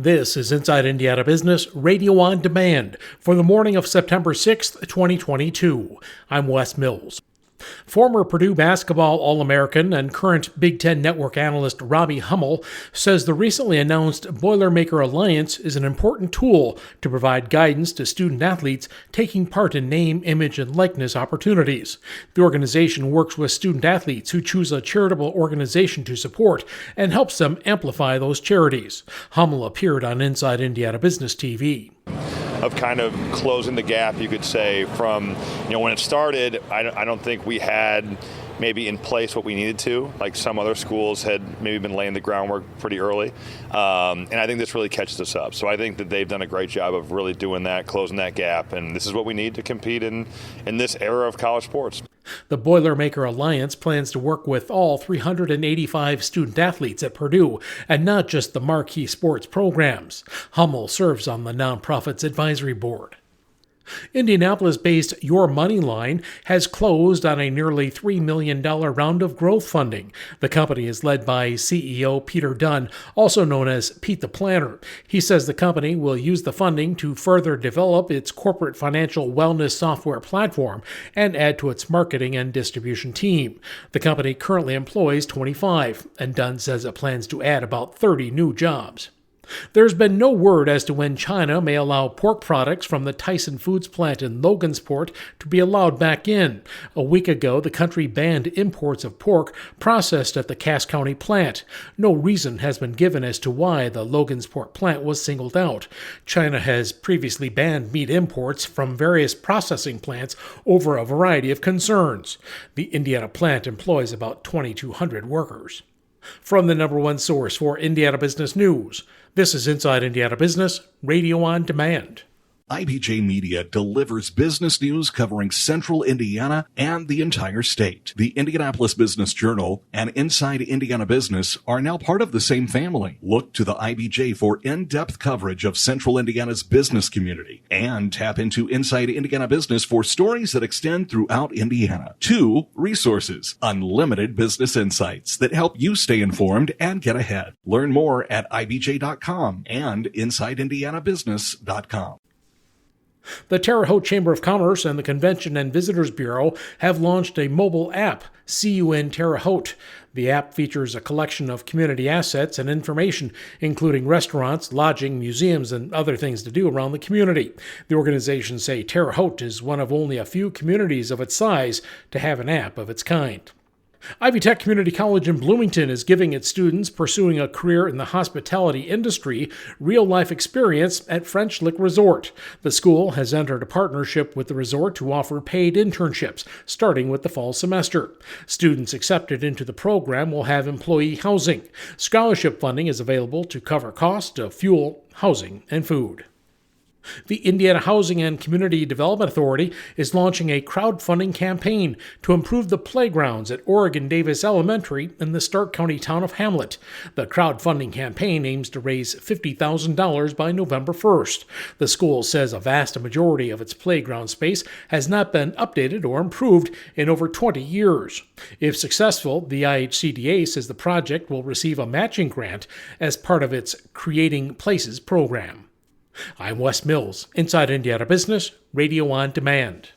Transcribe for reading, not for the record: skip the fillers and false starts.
This is Inside Indiana Business Radio on Demand for the morning of September 6th, 2022. I'm Wes Mills. Former Purdue basketball All-American and current Big Ten Network analyst Robbie Hummel says the recently announced Boilermaker Alliance is an important tool to provide guidance to student athletes taking part in name, image, and likeness opportunities. The organization works with student athletes who choose a charitable organization to support and helps them amplify those charities. Hummel appeared on Inside Indiana Business TV. Of kind of closing the gap, you could say, from, when it started, I don't think we had maybe in place what we needed to, like some other schools had maybe been laying the groundwork pretty early. And I think this really catches us up. So I think that they've done a great job of really doing that, closing that gap. And this is what we need to compete in this era of college sports. The Boilermaker Alliance plans to work with all 385 student athletes at Purdue and not just the marquee sports programs. Hummel serves on the nonprofit's advisory board. Indianapolis-based Your Money Line has closed on a nearly $3 million round of growth funding. The company is led by CEO Peter Dunn, also known as Pete the Planner. He says the company will use the funding to further develop its corporate financial wellness software platform and add to its marketing and distribution team. The company currently employs 25, and Dunn says it plans to add about 30 new jobs. There's been no word as to when China may allow pork products from the Tyson Foods plant in Logansport to be allowed back in. A week ago, the country banned imports of pork processed at the Cass County plant. No reason has been given as to why the Logansport plant was singled out. China has previously banned meat imports from various processing plants over a variety of concerns. The Indiana plant employs about 2,200 workers. From the number one source for Indiana business news, this is Inside Indiana Business, Radio on Demand. IBJ Media delivers business news covering central Indiana and the entire state. The Indianapolis Business Journal and Inside Indiana Business are now part of the same family. Look to the IBJ for in-depth coverage of central Indiana's business community and tap into Inside Indiana Business for stories that extend throughout Indiana. 2 resources, unlimited business insights that help you stay informed and get ahead. Learn more at ibj.com and insideindianabusiness.com. The Terre Haute Chamber of Commerce and the Convention and Visitors Bureau have launched a mobile app, CUN Terre Haute. The app features a collection of community assets and information, including restaurants, lodging, museums, and other things to do around the community. The organizations say Terre Haute is one of only a few communities of its size to have an app of its kind. Ivy Tech Community College in Bloomington is giving its students pursuing a career in the hospitality industry real-life experience at French Lick Resort. The school has entered a partnership with the resort to offer paid internships, starting with the fall semester. Students accepted into the program will have employee housing. Scholarship funding is available to cover costs of fuel, housing, and food. The Indiana Housing and Community Development Authority is launching a crowdfunding campaign to improve the playgrounds at Oregon Davis Elementary in the Stark County town of Hamlet. The crowdfunding campaign aims to raise $50,000 by November 1st. The school says a vast majority of its playground space has not been updated or improved in over 20 years. If successful, the IHCDA says the project will receive a matching grant as part of its Creating Places program. I'm Wes Mills, Inside Indiana Business, Radio on Demand.